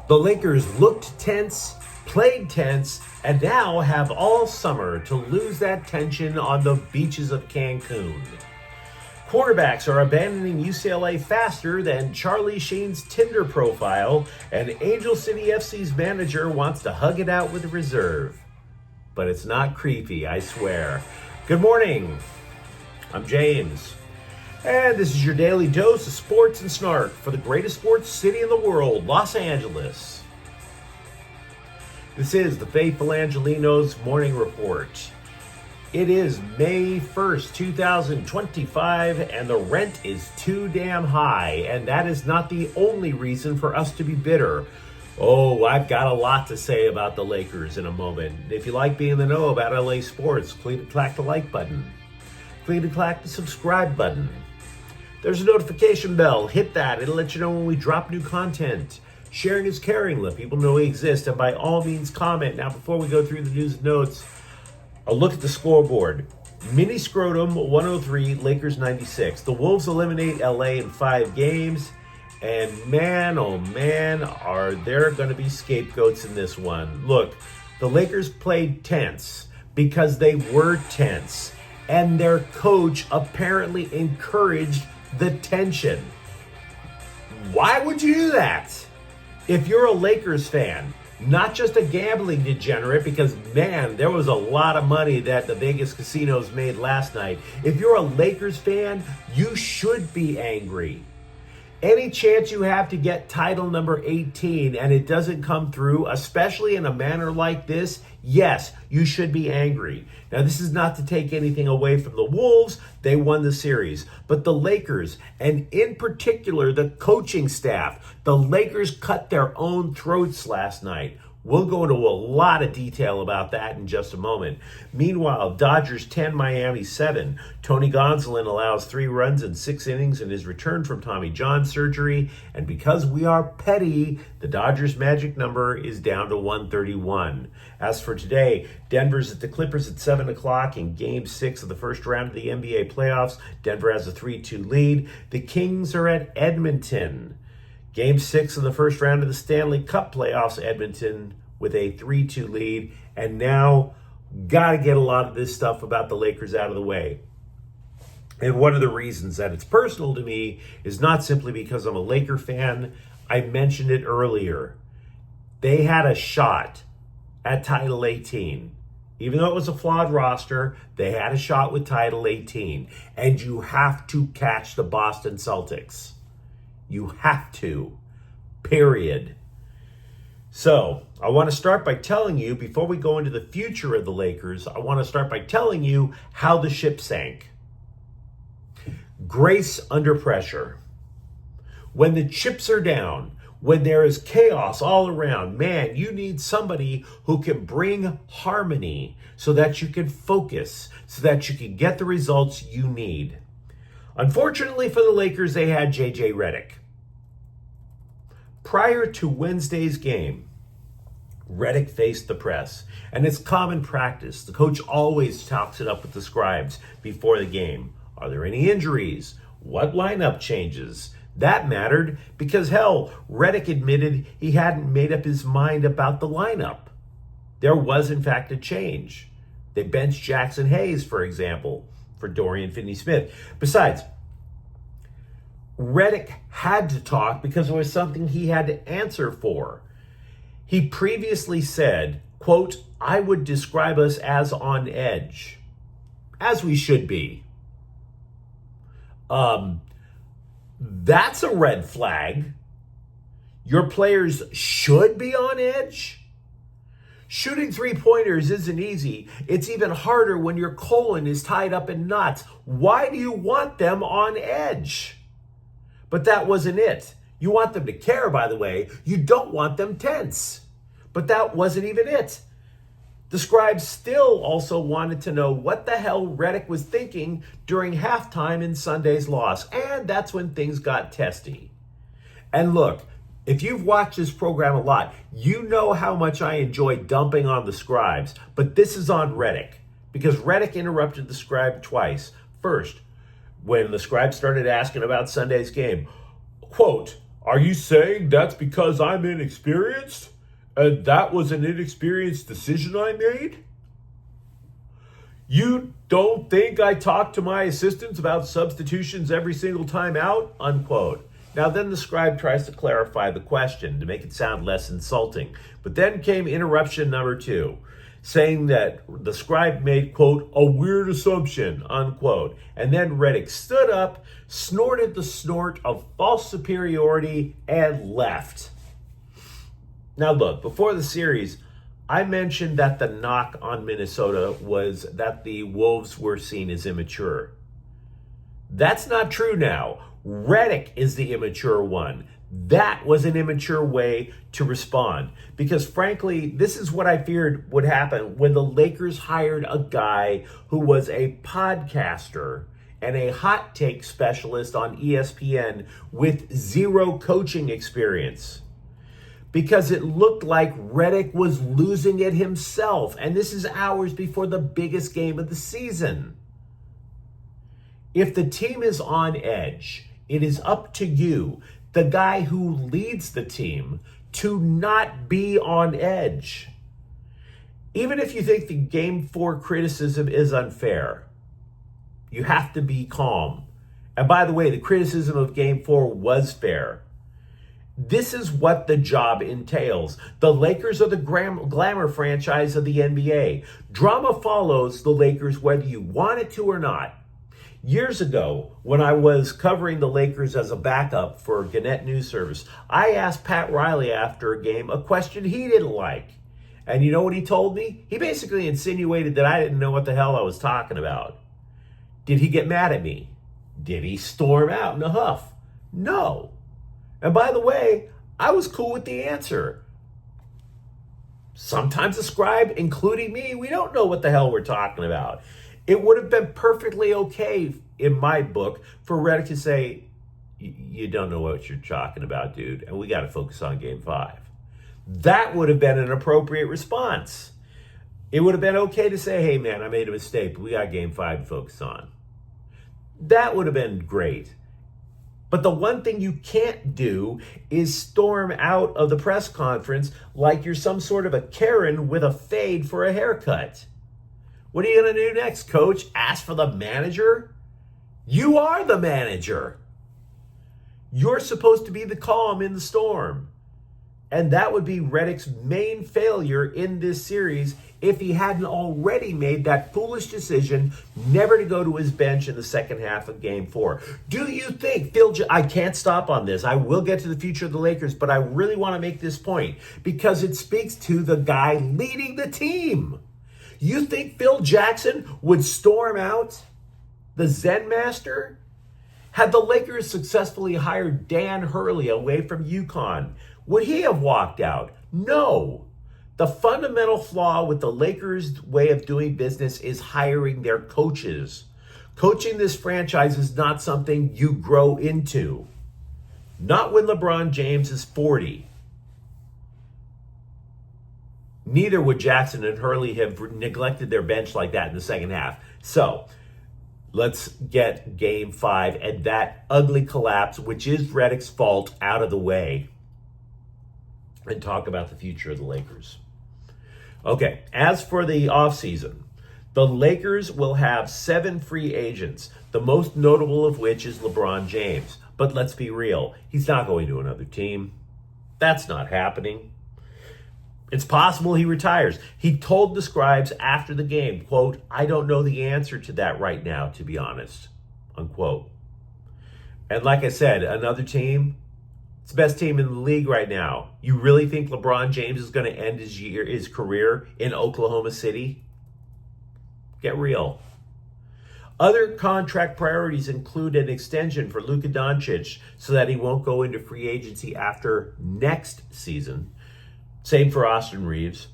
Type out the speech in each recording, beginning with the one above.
The Lakers looked tense, played tense, and now have all summer to lose that tension on the beaches of Cancun. Quarterbacks are abandoning UCLA faster than Charlie Sheen's Tinder profile, and Angel City FC's manager wants to hug it out with a reserve. But it's not creepy, I swear. Good morning. I'm James. And this is your daily dose of sports and snark for the greatest sports city in the world, Los Angeles. This is the faithful Angelenos morning report. It is May 1st, 2025, and the rent is too damn high, and that is not the only reason for us to be bitter. Oh, I've got a lot to say about the Lakers in a moment. If you like being in the know about LA sports, click the like button. Click the subscribe button. There's a notification bell. Hit that. It'll let you know when we drop new content. Sharing is caring. Let people know we exist. And by all means, comment. Now, before we go through the news and notes, a look at the scoreboard. Mini Scrotum 103, Lakers 96. The Wolves eliminate LA in 5 games. And man, oh man, are there going to be scapegoats in this one. Look, the Lakers played tense because they were tense. And their coach apparently encouraged the tension. Why would you do that? If you're a Lakers fan, not just a gambling degenerate, because man, there was a lot of money that the Vegas casinos made last night. If you're a Lakers fan, you should be angry. Any chance you have to get title number 18 and it doesn't come through, especially in a manner like this, yes, you should be angry. Now, this is not to take anything away from the Wolves. They won the series. But the Lakers, and in particular the coaching staff, the Lakers cut their own throats last night. We'll go into a lot of detail about that in just a moment. Meanwhile, Dodgers 10, Miami 7. Tony Gonsolin allows 3 runs in 6 innings in his return from Tommy John surgery. And because we are petty, the Dodgers' magic number is down to 131. As for today, Denver's at the Clippers at 7 o'clock in Game 6 of the first round of the NBA playoffs. Denver has a 3-2 lead. The Kings are at Edmonton. Game 6 of the first round of the Stanley Cup playoffs, Edmonton with a 3-2 lead. And now, got to get a lot of this stuff about the Lakers out of the way. And one of the reasons that it's personal to me is not simply because I'm a Laker fan. I mentioned it earlier. They had a shot at Title 18. Even though it was a flawed roster, they had a shot with Title 18. And you have to catch the Boston Celtics. You have to, period. So, I want to start by telling you, before we go into the future of the Lakers, I want to start by telling you how the ship sank. Grace under pressure. When the chips are down, when there is chaos all around, man, you need somebody who can bring harmony so that you can focus, so that you can get the results you need. Unfortunately for the Lakers, they had J.J. Redick. Prior to Wednesday's game, Redick faced the press, and it's common practice. The coach always talks it up with the scribes before the game. Are there any injuries? What lineup changes? That mattered because, hell, Redick admitted he hadn't made up his mind about the lineup. There was, in fact, a change. They benched Jackson Hayes, for example, for Dorian Finney-Smith. Besides, Redick had to talk because it was something he had to answer for. He previously said, quote, "I would describe us as on edge," as we should be. That's a red flag. Your players should be on edge. Shooting 3-pointers isn't easy. It's even harder when your colon is tied up in knots. Why do you want them on edge? But that wasn't it. You want them to care, by the way. You don't want them tense. But that wasn't even it. The scribes still also wanted to know what the hell Redick was thinking during halftime in Sunday's loss. And that's when things got testy. And look, if you've watched this program a lot, you know how much I enjoy dumping on the scribes. But this is on Redick, because Redick interrupted the scribe twice. First, when the scribe started asking about Sunday's game, quote, Are you saying that's because I'm inexperienced? And that was an inexperienced decision I made? You don't think I talk to my assistants about substitutions every single time out? Unquote. Now then the scribe tries to clarify the question to make it sound less insulting. But then came interruption number 2, saying that the scribe made, quote, a weird assumption, unquote. And then Redick stood up, snorted the snort of false superiority, and left. Now look, before the series, I mentioned that the knock on Minnesota was that the Wolves were seen as immature. That's not true now. Redick is the immature one. That was an immature way to respond. Because frankly, this is what I feared would happen when the Lakers hired a guy who was a podcaster and a hot take specialist on ESPN with 0 coaching experience. Because it looked like Redick was losing it himself. And this is hours before the biggest game of the season. If the team is on edge, it is up to you, the guy who leads the team, to not be on edge. Even if you think the Game 4 criticism is unfair, you have to be calm. And by the way, the criticism of Game 4 was fair. This is what the job entails. The Lakers are the glamour franchise of the NBA. Drama follows the Lakers whether you want it to or not. Years ago, when I was covering the Lakers as a backup for Gannett News Service, I asked Pat Riley after a game a question he didn't like. And you know what he told me? He basically insinuated that I didn't know what the hell I was talking about. Did he get mad at me? Did he storm out in a huff? No. And by the way, I was cool with the answer. Sometimes the scribe, including me, we don't know what the hell we're talking about. It would have been perfectly okay, in my book, for Redick to say, you don't know what you're talking about, dude, and we got to focus on Game 5. That would have been an appropriate response. It would have been okay to say, hey, man, I made a mistake, but we got Game 5 to focus on. That would have been great. But the one thing you can't do is storm out of the press conference like you're some sort of a Karen with a fade for a haircut. What are you going to do next, coach? Ask for the manager? You are the manager. You're supposed to be the calm in the storm. And that would be Redick's main failure in this series if he hadn't already made that foolish decision never to go to his bench in the second half of Game 4. Do you think I can't stop on this. I will get to the future of the Lakers, but I really want to make this point because it speaks to the guy leading the team. You think Phil Jackson would storm out the Zen Master? Had the Lakers successfully hired Dan Hurley away from UConn, would he have walked out? No. The fundamental flaw with the Lakers' way of doing business is hiring their coaches. Coaching this franchise is not something you grow into. Not when LeBron James is 40. Neither would Jackson and Hurley have neglected their bench like that in the second half. So, let's get Game 5 and that ugly collapse, which is Redick's fault, out of the way and talk about the future of the Lakers. Okay, as for the offseason, the Lakers will have 7 free agents, the most notable of which is LeBron James. But let's be real, he's not going to another team. That's not happening. It's possible he retires. He told the scribes after the game, quote, I don't know the answer to that right now, to be honest, unquote. And like I said, another team, it's the best team in the league right now. You really think LeBron James is going to end his career in Oklahoma City? Get real. Other contract priorities include an extension for Luka Doncic so that he won't go into free agency after next season. Same for Austin Reeves.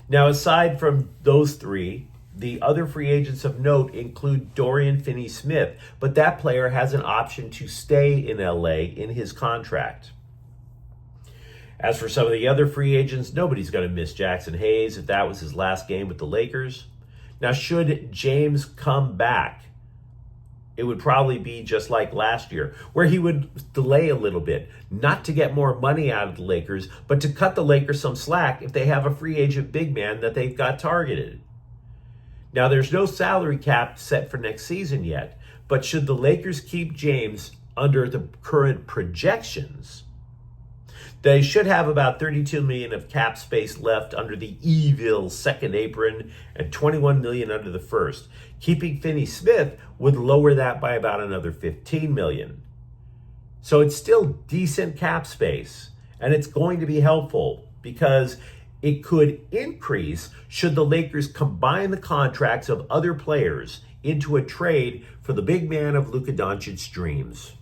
Now, aside from those 3, the other free agents of note include Dorian Finney-Smith, but that player has an option to stay in LA in his contract. As for some of the other free agents, nobody's going to miss Jackson Hayes if that was his last game with the Lakers. Now, should James come back, It would probably be just like last year, where he would delay a little bit, not to get more money out of the Lakers, but to cut the Lakers some slack if they have a free agent big man that they've got targeted. Now, there's no salary cap set for next season yet, but should the Lakers keep James under the current projections, they should have about $32 million of cap space left under the evil second apron and $21 million under the first. Keeping Finney-Smith would lower that by about another $15 million. So it's still decent cap space, and it's going to be helpful because it could increase should the Lakers combine the contracts of other players into a trade for the big man of Luka Doncic's dreams.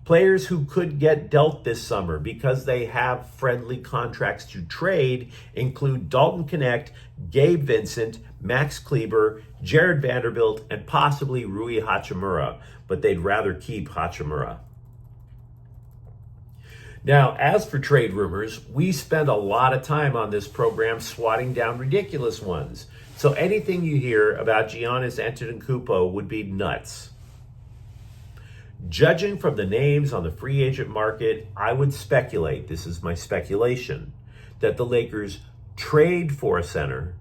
Players who could get dealt this summer because they have friendly contracts to trade include Dalton Knecht, Gabe Vincent, Max Kleber, Jared Vanderbilt, and possibly Rui Hachimura, but they'd rather keep Hachimura. Now, as for trade rumors, we spend a lot of time on this program swatting down ridiculous ones. So anything you hear about Giannis Antetokounmpo would be nuts. Judging from the names on the free agent market, I would speculate, this is my speculation, that the Lakers trade for a center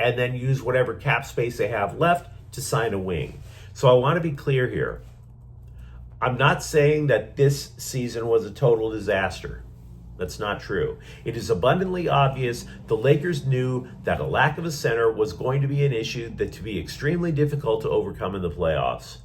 and then use whatever cap space they have left to sign a wing. So I want to be clear here. I'm not saying that this season was a total disaster. That's not true. It is abundantly obvious the Lakers knew that a lack of a center was going to be an issue that to be extremely difficult to overcome in the playoffs.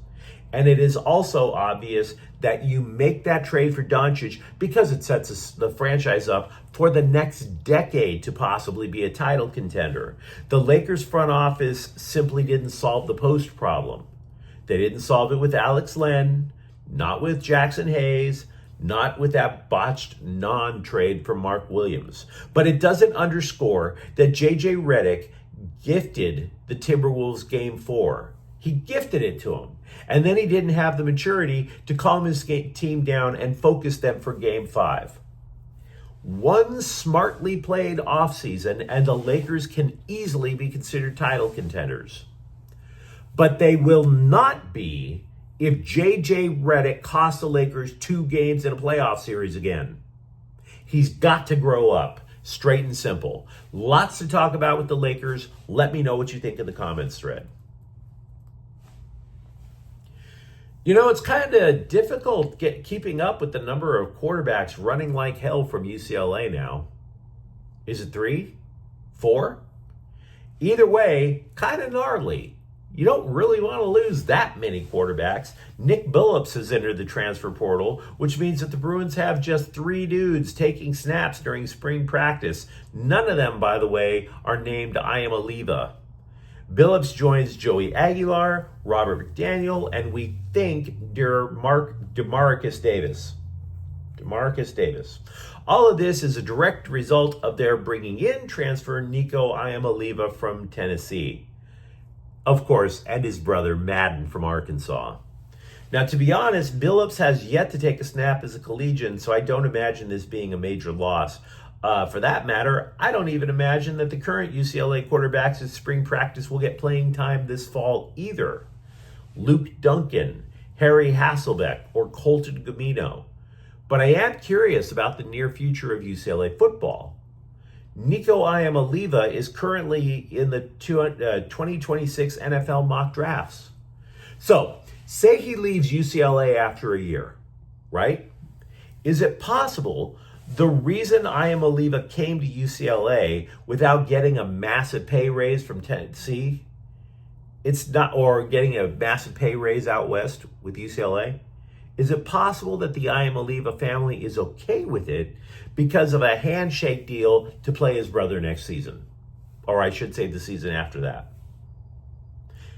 And it is also obvious that you make that trade for Doncic because it sets the franchise up for the next decade to possibly be a title contender. The Lakers front office simply didn't solve the post problem. They didn't solve it with Alex Len, not with Jackson Hayes, not with that botched non-trade for Mark Williams. But it doesn't underscore that J.J. Redick gifted the Timberwolves Game 4. He gifted it to him. And then he didn't have the maturity to calm his team down and focus them for Game 5. One smartly played offseason, and the Lakers can easily be considered title contenders. But they will not be if J.J. Redick costs the Lakers 2 games in a playoff series again. He's got to grow up, straight and simple. Lots to talk about with the Lakers. Let me know what you think in the comments thread. You know, it's kind of difficult keeping up with the number of quarterbacks running like hell from UCLA now. Is it 3? 4? Either way, kind of gnarly. You don't really want to lose that many quarterbacks. Nick Billups has entered the transfer portal, which means that the Bruins have just 3 dudes taking snaps during spring practice. None of them, by the way, are named I Am Aliva. Billups joins Joey Aguilar, Robert McDaniel, and we think DeMarcus Davis. DeMarcus Davis. All of this is a direct result of their bringing in transfer Nico Iamaleava from Tennessee. Of course, and his brother Madden from Arkansas. Now, to be honest, Billups has yet to take a snap as a collegian, so I don't imagine this being a major loss. For that matter, I don't even imagine that the current UCLA quarterbacks at spring practice will get playing time this fall either. Luke Duncan, Harry Hasselbeck, or Colton Gamino. But I am curious about the near future of UCLA football. Nico Iamaleava is currently in the 2026 NFL mock drafts. So, say he leaves UCLA after a year, right? Is it possible the reason Iamaleava came to UCLA without getting a massive pay raise from Tennessee, or getting a massive pay raise out west with UCLA? Is it possible that the Iamaleava family is okay with it because of a handshake deal to play his brother next season? Or I should say the season after that.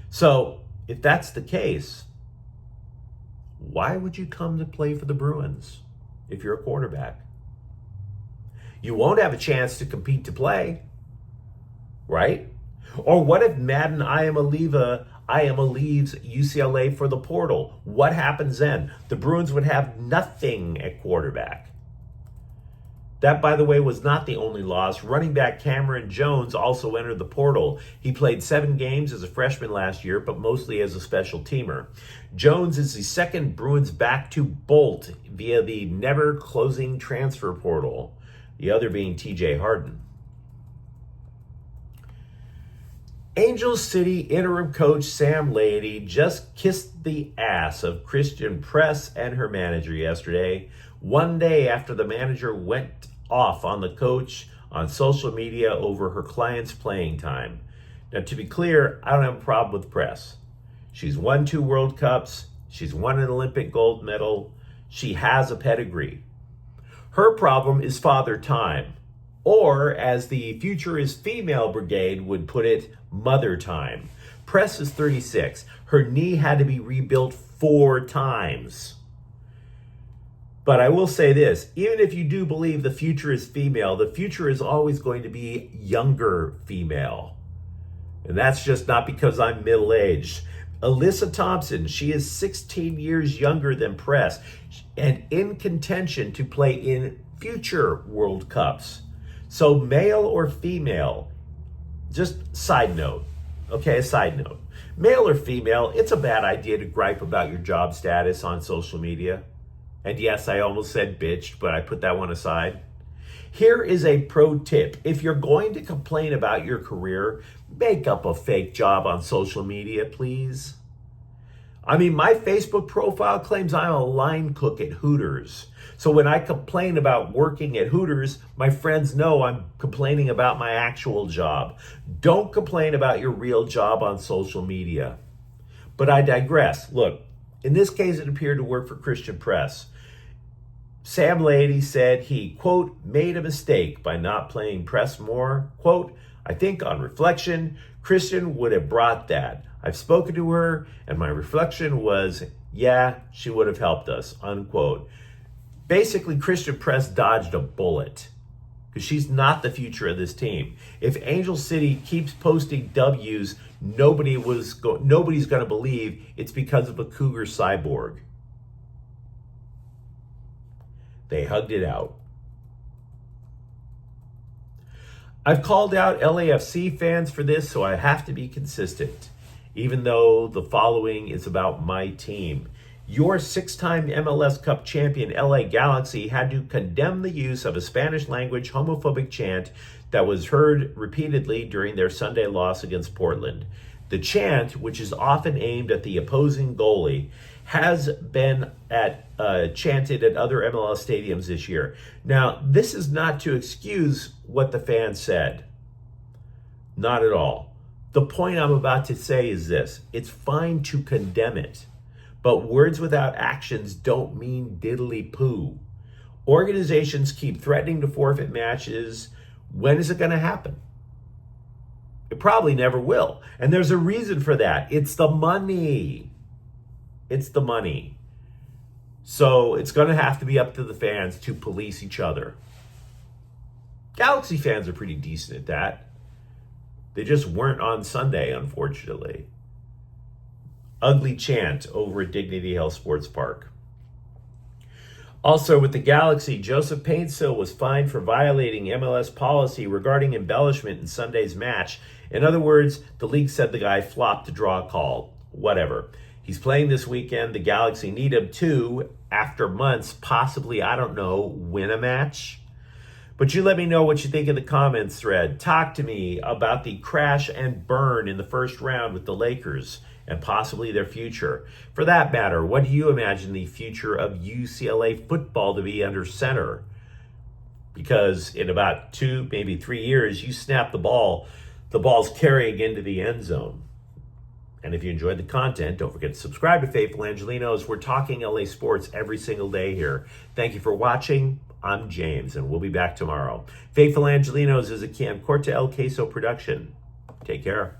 So, if that's the case, why would you come to play for the Bruins if you're a quarterback? You won't have a chance to compete to play, right? Or what if Madden Iamaleava leaves UCLA for the portal? What happens then? The Bruins would have nothing at quarterback. That, by the way, was not the only loss. Running back Cameron Jones also entered the portal. He played 7 games as a freshman last year, but mostly as a special teamer. Jones is the second Bruins back to bolt via the never-closing transfer portal, the other being TJ Harden. Angel City interim coach Sam Lady just kissed the ass of Christian Press and her manager yesterday, one day after the manager went off on the coach on social media over her client's playing time. Now, to be clear, I don't have a problem with Press. She's won 2 World Cups. She's won an Olympic gold medal. She has a pedigree. Her problem is father time, or as the Future is Female Brigade would put it, mother time. Press is 36. Her knee had to be rebuilt 4 times. But I will say this, even if you do believe the future is female, the future is always going to be younger female. And that's just not because I'm middle-aged. Alyssa Thompson, she is 16 years younger than Press and in contention to play in future World Cups. So male or female, just side note, okay, a side note. Male or female, it's a bad idea to gripe about your job status on social media. And yes, I almost said bitch, but I put that one aside. Here is a pro tip. If you're going to complain about your career, make up a fake job on social media, please. I mean, my Facebook profile claims I'm a line cook at Hooters. So when I complain about working at Hooters, my friends know I'm complaining about my actual job. Don't complain about your real job on social media. But I digress. Look, in this case, it appeared to work for Christian Press. Sam Lady said he, quote, made a mistake by not playing Press more. Quote, I think on reflection, Christian would have brought that. I've spoken to her, and my reflection was, yeah, she would have helped us, unquote. Basically, Christian Press dodged a bullet because she's not the future of this team. If Angel City keeps posting W's, nobody's going to believe it's because of a Cougar cyborg. They hugged it out. I've called out LAFC fans for this, so I have to be consistent, even though the following is about my team. Your 6-time MLS Cup champion LA Galaxy had to condemn the use of a Spanish-language homophobic chant that was heard repeatedly during their Sunday loss against Portland. The chant, which is often aimed at the opposing goalie, has been chanted at other MLS stadiums this year. Now, this is not to excuse what the fans said. Not at all. The point I'm about to say is this. It's fine to condemn it, but words without actions don't mean diddly poo. Organizations keep threatening to forfeit matches. When is it going to happen? It probably never will. And there's a reason for that. It's the money. It's the money. So it's going to have to be up to the fans to police each other. Galaxy fans are pretty decent at that. They just weren't on Sunday, unfortunately. Ugly chant over at Dignity Health Sports Park. Also, with the Galaxy, Joseph Paintsill was fined for violating MLS policy regarding embellishment in Sunday's match. In other words, the league said the guy flopped to draw a call. Whatever. He's playing this weekend. The Galaxy need him to, after months, possibly, I don't know, win a match. But you let me know what you think in the comments thread. Talk to me about the crash and burn in the first round with the Lakers and possibly their future. For that matter, what do you imagine the future of UCLA football to be under center? Because in about 2, maybe 3 years, you snap the ball's carrying into the end zone. And if you enjoyed the content, don't forget to subscribe to Faithful Angelenos. We're talking LA sports every single day here. Thank you for watching. I'm James, and we'll be back tomorrow. Faithful Angelenos is a Can Corta El Queso production. Take care.